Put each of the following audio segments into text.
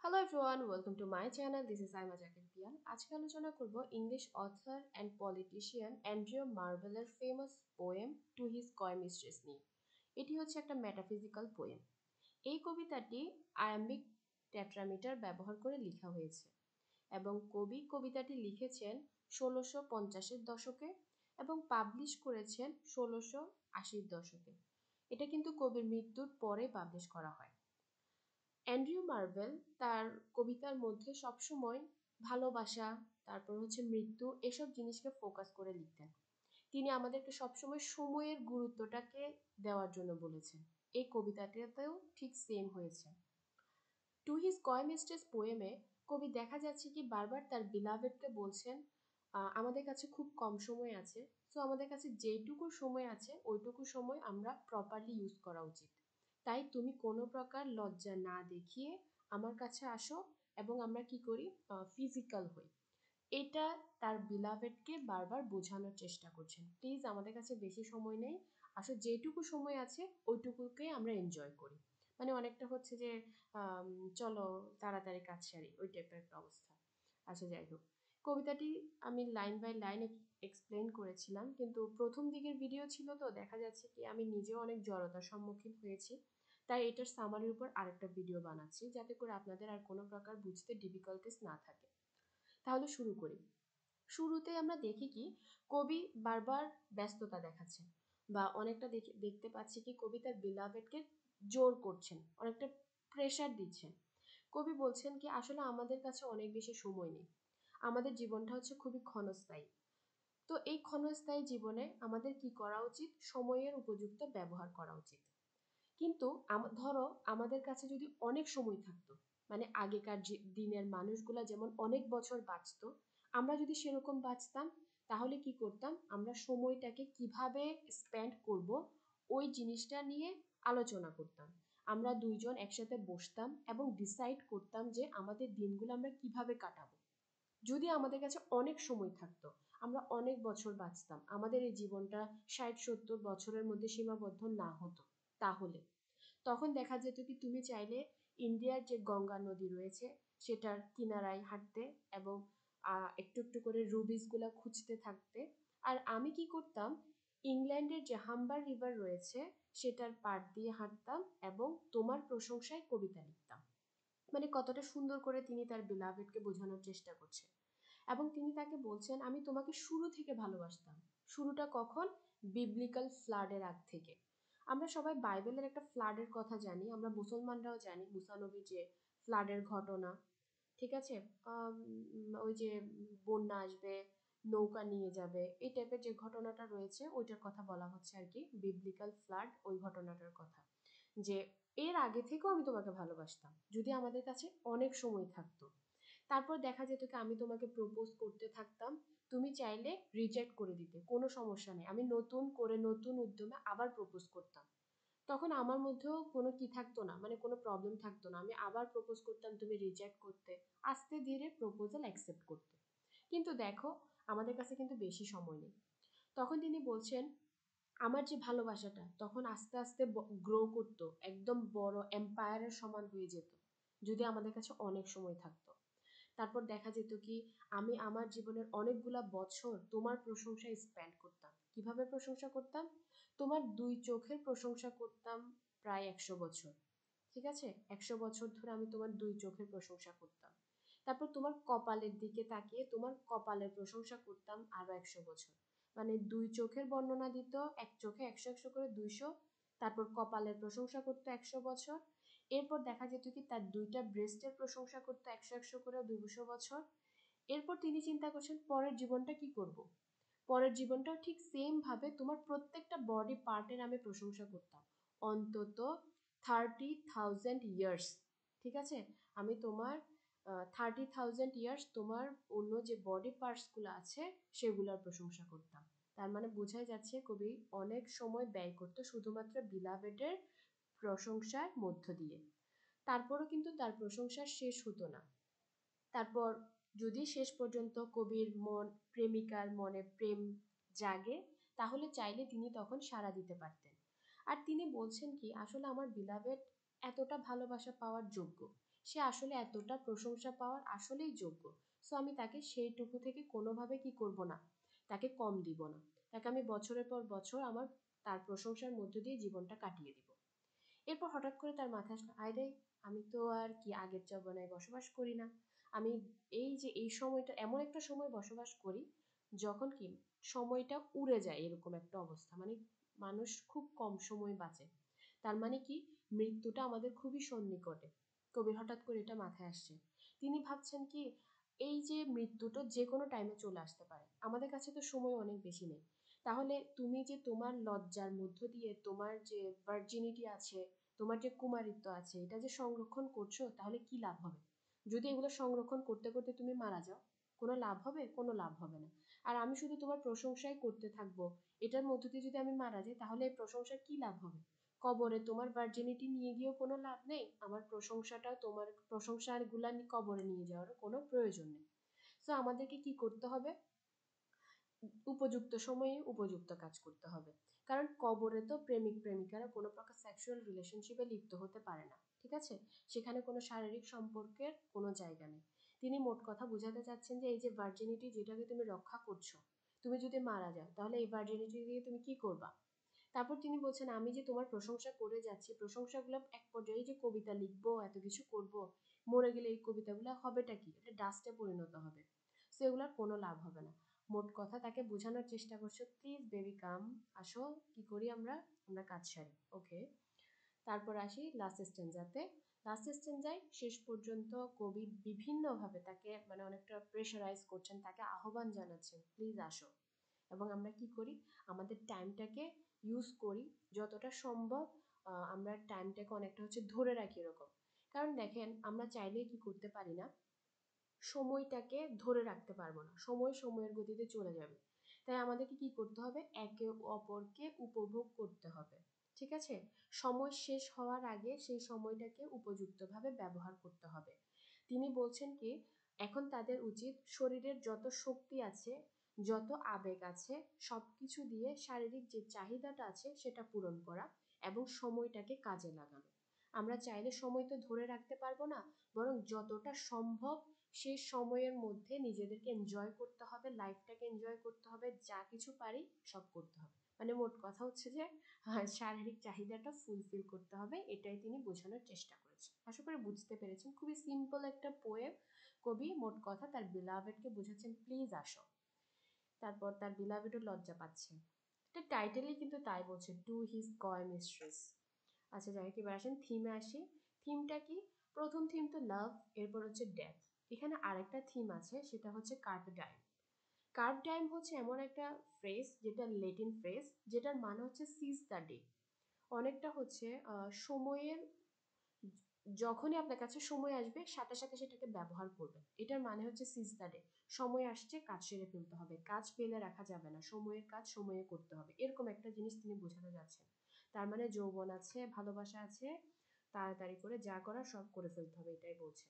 Hello everyone, welcome to my channel. This is Aima Jakir Pian. আজকে আলোচনা করব English author and politician Andrew মার্ভেলের famous poem to his coy mistress নিয়ে। এটি হচ্ছে একটা মেটাফিজিক্যাল পোয়েম। এই কবিতাটি আয়াম্বিক টেট্রামিটার ব্যবহার করে লেখা হয়েছে এবং কবি কবিতাটি লিখেছেন 1650-এর দশকে এবং পাবলিশ করেছেন 1680-র দশকে। এটা কিন্তু কবির মৃত্যুর পরে পাবলিশ করা হয়। অ্যান্ড্রিউ মার্ভেল তার কবিতার মধ্যে সবসময় ভালোবাসা, তারপর হচ্ছে মৃত্যু, এসব জিনিসকে ফোকাস করে লিখতেন। তিনি আমাদেরকে সবসময় সময়ের গুরুত্বটাকে দেওয়ার জন্য বলেছেন। এই কবিতাটাতেও ঠিক সেম হয়েছে। টু হিজ কয় মিস্ট্রেস পোয়েমে কবি দেখা যাচ্ছে কি বারবার তার বিলাভেডকে বলছেন, আমাদের কাছে খুব কম সময় আছে, সো আমাদের কাছে যেইটুকু সময় আছে ওইটুকু সময় আমরা প্রপারলি ইউজ করা উচিত। তাই তুমি কোনো প্রকার লজ্জা না দেখিয়ে আমার কাছে আসো এবং আমরা কি করি, ফিজিক্যাল হই। এটা তার বিলাভেডকে বারবার বোঝানোর চেষ্টা করছেন, প্লিজ আমাদের কাছে বেশি সময় নেই, আসলে যেটুকু সময় আছে ওইটুকুকে আমরা এনজয় করি। মানে অনেকটা হচ্ছে যে চলো তাড়াতাড়ি কাজ সারি, ওই টাইপের একটা অবস্থা। আচ্ছা যাই হোক, কবিতাটি আমি লাইন বাই লাইন এক্সপ্লেন করেছিলাম, কিন্তু প্রথম দিকের ভিডিও ছিল তো দেখা যাচ্ছে কি আমি নিজেও অনেক জড়তার সম্মুখীন হয়েছি। তাই এটার সামারির উপর আরেকটা ভিডিও বানাচ্ছি যাতে করে আপনাদের আর কোনো প্রকার বুঝতে ডিফিকাল্টিস না থাকে। তাহলে শুরু করি। শুরুতে আমরা দেখি কি কবি বারবার ব্যস্ততা দেখাচ্ছেন, বা অনেকটা দেখতে পাচ্ছি কি কবি তার বিলাভেডকে জোর করছেন, অনেকটা প্রেশার দিচ্ছেন। কবি বলছেন কি আসলে আমাদের কাছে অনেক বেশি সময় নেই, আমাদের জীবনটা হচ্ছে খুবই ক্ষণস্থায়ী। তো এই ক্ষণস্থায়ী জীবনে আমাদের কি করা উচিত, সময়ের উপযুক্ত ব্যবহার করা উচিত। কিন্তু ধরো আমাদের কাছে যদি অনেক সময় থাকতো, মানে আগেকার দিনের মানুষগুলা যেমন অনেক বছর বাঁচতো, আমরা যদি সেরকম বাঁচতাম তাহলে কি করতাম, আমরা সময়টাকে কিভাবে স্পেন্ড করব ওই জিনিসটা নিয়ে আলোচনা করতাম। আমরা দুইজন একসাথে বসতাম এবং ডিসাইড করতাম যে আমাদের দিনগুলো আমরা কিভাবে কাটাবো। যদি আমাদের কাছে অনেক সময় থাকতো, আমরা অনেক বছর বাঁচতাম, আমাদের এই জীবনটা 60-70 বছরের মধ্যে সীমাবদ্ধ না হতো, তাহলে তখন দেখা যেত কি তুমি চাইলে ইন্ডিয়ার যে গঙ্গা নদী রয়েছে সেটার কিনারায় হাঁটতে এবং একটু একটু করে রুবিস গুলা খুঁজতে থাকতে। আর আমি কি করতাম, ইংল্যান্ডের যে হাম্বার রিভার রয়েছে সেটার পাড় দিয়ে হাঁটতাম এবং তোমার প্রশংসায় কবিতা লিখতাম। মানে কতটা সুন্দর করে তিনি তার বিলাভেডকে বোঝানোর চেষ্টা করছেন। এবং তিনি তাকে বলছেন আমি তোমাকে শুরু থেকে ভালোবাসতাম। শুরুটা কখন, বিবলিক্যাল ফ্লাডের আগ থেকে। আমরা সবাই বাইবেলের একটা ফ্লাডের কথা জানি, আমরা মুসলমানরাও জানি মুসা নবীর যে ফ্লাডের ঘটনা, ঠিক আছে। ওই যে বন্যা আসবে, নৌকা নিয়ে যাবে, এই টাইপের যে ঘটনাটা রয়েছে ওইটার কথা বলা হচ্ছে আর কি, বিবলিক্যাল ফ্লাড, ওই ঘটনাটার কথা। যে এর আগে থেকেও আমি তোমাকে ভালোবাসতাম যদি আমাদের কাছে অনেক সময় থাকতো। তারপর দেখা যেত কি আমি তোমাকে প্রপোজ করতে থাকতাম, তুমি চাইলে রিজেক্ট করে দিতে, কোনো সমস্যা নেই, আমি নতুন করে নতুন উদ্যমে আবার প্রপোজ করতাম। তখন আমার মধ্যেও কোনো কি থাকতো না, মানে কোনো প্রবলেম থাকতো না, আমি আবার প্রপোজ করতাম, তুমি রিজেক্ট করতে, আস্তে ধীরে প্রপোজাল অ্যাকসেপ্ট করতে। কিন্তু দেখো আমাদের কাছে কিন্তু বেশি সময় নেই। তখন তিনি বলছেন আমার যে ভালোবাসাটা তখন আস্তে আস্তে গ্রো করতো, একদম বড় এম্পায়ারের সমান হয়ে যেত যদি আমাদের কাছে অনেক সময় থাকতো। তারপর দেখা যেত কি আমি আমার জীবনের অনেকগুলা বছর তোমার প্রশংসায় স্পেন্ড করতাম। কিভাবে প্রশংসা করতাম, তোমার দুই চোখের প্রশংসা করতাম প্রায় 100 বছর। ঠিক আছে, 100 বছর ধরে আমি তোমার দুই চোখের প্রশংসা করতাম। তারপর তোমার কপালের দিকে তাকিয়ে তোমার কপালের প্রশংসা করতাম আরো 100 বছর। মানে দুই চোখের বর্ণনা দিত, এক চোখে 100 100 করে 200। তারপর কপালের প্রশংসা করতো 100 বছর। এরপর দেখা যেত কি তার দুইটা ব্রেস্টের প্রশংসা করতো 100 100 করে 200 বছর। এরপর তিনি চিন্তা করছেন পরের জীবনটা কি করব। পরের জীবনটাও ঠিক সেম ভাবে তোমার প্রত্যেকটা বডি পার্টের আমি প্রশংসা করতাম অন্তত 30,000 ইয়ার্স। ঠিক আছে, আমি তোমার 30,000 ইয়ার্স তোমার অন্য যে বডি পার্টস গুলো আছে সেগুলোর প্রশংসা করতাম। তার মানে বোঝাই যাচ্ছে কবি অনেক সময় ব্যয় করতো শুধুমাত্র বিলাভেডের প্রশংসার মধ্য দিয়ে। তারপরও কিন্তু তার প্রশংসা শেষ হতো না। তারপর যদি শেষ পর্যন্ত কবির প্রেমিকার মনে প্রেম জাগে তাহলে চাইলে তিনি তখন সাড়া দিতে পারতেন। আর তিনি বলছেন কি আসলে আমার বিলাভেড এতটা ভালোবাসা পাওয়ার যোগ্য, সে আসলে এতটা প্রশংসা পাওয়ার আসলেই যোগ্য। সো আমি তাকে সেইটুকু থেকে কোনোভাবে কি করব না, তাকে কম দিব না। তাকে আমি বছরের পর বছর আমার তার প্রশংসার মধ্য দিয়ে জীবনটা কাটিয়ে দিব। এরপর হঠাৎ করে তার মাথায় আসলো, আরে আমি তো আর কি আগের যৌবনায় বসবাস করি না। আমি এই যে এই সময়টা এমন একটা সময় বসবাস করি যখন কি সময়টা উড়ে যায়, এরকম একটা অবস্থা। মানে মানুষ খুব কম সময় বাঁচে। তার মানে কি মৃত্যুটা আমাদের খুবই সন্নিকটে। কবির হঠাৎ করে এটা মাথায় আসছে। তিনি ভাবছেন কি এই যে মৃত্যুটা যে কোনো টাইমে চলে আসতে পারে, আমাদের কাছে তো সময় অনেক বেশি নেই। তাহলে তুমি যে তোমার লজ্জার মধ্য দিয়ে তোমার যে ভার্জিনিটি আছে, তোমার যে কুমারিত্ব আছে, এটা যে সংরক্ষণ করছো, তাহলে কি লাভ হবে? যদি এগুলো সংরক্ষণ করতে করতে তুমি মারা যাও, কোনো লাভ হবে? কোনো লাভ হবে না। আর আমি শুধু তোমার প্রশংসাই করতে থাকবো, এটার মধ্য দিয়ে যদি আমি মারা যাই, তাহলে এই প্রশংসার কি লাভ হবে? কবরে তোমার ভার্জিনিটি নিয়ে গিয়েও কোনো লাভ নেই, আমার প্রশংসাটাও তোমার প্রশংসার গুলা কবরে নিয়ে যাওয়ারও কোনো প্রয়োজন নেই। সো আমাদেরকে কি করতে হবে? উপযুক্ত সময়ে উপযুক্ত কাজ করতে হবে। কারণ কবরে তো প্রেমিক প্রেমিকারা কোনো প্রকার সেক্সুয়াল রিলেশনশিপে লিপ্ত হতে পারে না, ঠিক আছে? সেখানে কোনো শারীরিক সম্পর্কের কোনো জায়গা নেই। তিনি মোট কথা বোঝাতে চাচ্ছেন যে এই যে ভার্জিনিটি যেটাকে তুমি রক্ষা করছো, তুমি যদি মারা যাও তাহলে এই ভার্জিনিটি দিয়ে তুমি কি করবা? তারপর তিনি বলছেন আমি যে তোমার প্রশংসা করে যাচ্ছি, প্রশংসাগুলো এক পর্যায়ে যে কবিতা লিখবো, এত কিছু করব, মরে গেলে এই কবিতাগুলো হবেটা কি? এটা ডাস্টে পরিণত হবে। সো এগুলোর কোনো লাভ হবে না। মোট কথা তাকে বোঝানোর চেষ্টা করছো, প্লিজ বেবি কাম, আসো, কি করি আমরা, আমরা কাজ সারি, ওকে। তারপর আসি লাস্ট স্ট্যান্জাতে। লাস্ট স্ট্যান্জায় শেষ পর্যন্ত কবি বিভিন্নভাবে তাকে মানে অনেকটা প্রেশারাইজ করছেন, তাকে আহ্বান জানাচ্ছেন, প্লিজ আসো। এবং আমরা কি করি, আমাদের টাইমটাকে ইউজ করি যতটা সম্ভব। আমরা টাইমটাকে অনেকটা হচ্ছে ধরে রাখি এরকম। কারণ দেখেন আমরা চাইলেই কি করতে পারি না, সময়টাকে ধরে রাখতে পারবো না, সময় সময়ের গতিতে চলে যাবে। তাই আমাদেরকে কি করতে হবে, একে অপরকে উপভোগ করতে হবে, ঠিক আছে? সময় শেষ হওয়ার আগে সেই সময়টাকে উপযুক্তভাবে ব্যবহার করতে হবে। তিনি বলছেন কি এখন তাদের উচিত শরীরের যত শক্তি আছে, যত আবেগ আছে, সবকিছু দিয়ে শারীরিক যে চাহিদাটা আছে সেটা পূরণ করা এবং সময়টাকে কাজে লাগানো। আমরা চাইলে সময় তো ধরে রাখতে পারবো না, বরং যতটা সম্ভব সেই সময়ের মধ্যে নিজেদেরকে এনজয় করতে হবে, লাইফটাকে এনজয় করতে হবে, যা কিছু পারি সব করতে হবে। মানে মোট কথা হচ্ছে যে শারীরিক চাহিদাটা ফুলফিল করতে হবে, এটাই তিনি বোঝানোর চেষ্টা করেছেন। আশা করি বুঝতে পেরেছেন, খুবই সিম্পল একটা পোয়েম। কবি মোট কথা তার বিলাভেডকে বোঝাচ্ছেন, প্লিজ আসো। তারপর তার বিলাভেডও লজ্জা পাচ্ছে। এটা টাইটেলই কিন্তু তাই বলছে, টু হিজ কয় মিস্ট্রেস। আচ্ছা যাই হোক, এবার আসেন থিমে আসি। থিমটা কি? প্রথম থিম তো লাভ, এরপর হচ্ছে ডেথ। এখানে আরেকটা থিম আছে, সেটা হচ্ছে কার্পে ডাইম। কার্প ডাইম হচ্ছে এমন একটা ফ্রেজ, যেটা লেটিন ফ্রেজ, যেটার মানে হচ্ছে সিজ দ্য ডে। অনেকটা হচ্ছে সময়ের, যখনই আপনার কাছে সময় আসবে সাথে সাথে সেটাকে ব্যবহার করবেন, এটার মানে হচ্ছে সিজ দ্য ডে। সময় আসছে, কাজ সেরে ফেলতে হবে, কাজ ফেলে রাখা যাবে না, সময়ের কাজ সময়ে করতে হবে, এরকম একটা জিনিস তিনি বোঝাতে যাচ্ছেন। তার মানে যৌবন আছে, ভালোবাসা আছে, তাড়াতাড়ি করে যা করার সব করে ফেলতে হবে, এটাই বলছে।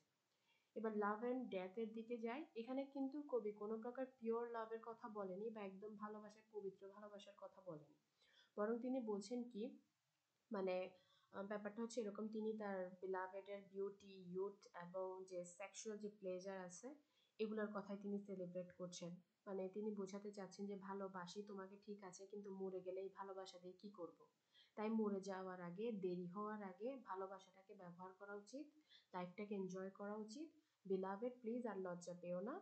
এবার লাভ অ্যান্ড ডেথের দিকে যাই। এখানে কিন্তু কবি কোনো প্রকার পিওর লাভের কথা বলেনি বা একদম ভালোবাসার, পবিত্র ভালোবাসার কথা বলেনি, বরং তিনি বলছেন কি মানে ব্যাপারটা হচ্ছে এরকম, তিনি তার বিলাভেডের বিউটি, ইউথ এবং যে সেক্সুয়াল যে প্লেজার আছে, এগুলোর কথাই তিনি সেলিব্রেট করছেন। মানে তিনি বোঝাতে চাচ্ছেন যে ভালোবাসি তোমাকে ঠিক আছে, কিন্তু মরে গেলে এই ভালোবাসা দিয়ে কি করব? তাই মরে যাওয়ার আগে, দেরি হওয়ার আগে ভালোবাসাটাকে ব্যবহার করা উচিত, লাইফটাকে এনজয় করা উচিত। বিলাভেড প্লিজ আর লজ্জা পেও না,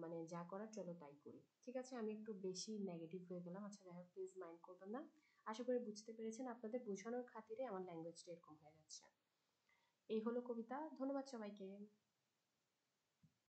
মানে যা করার চলো তাই করি। ঠিক আছে, আমি একটু বেশি নেগেটিভ হয়ে গেলাম, আচ্ছা যাই হোক, প্লিজ মাইন্ড করবেন না। আশা করি বুঝতে পেরেছেন, আপনাদের বোঝানোর খাতিরে আমার ল্যাঙ্গুয়েজটা এরকম হয়ে যাচ্ছে। এই হলো কবিতা, ধন্যবাদ সবাইকে।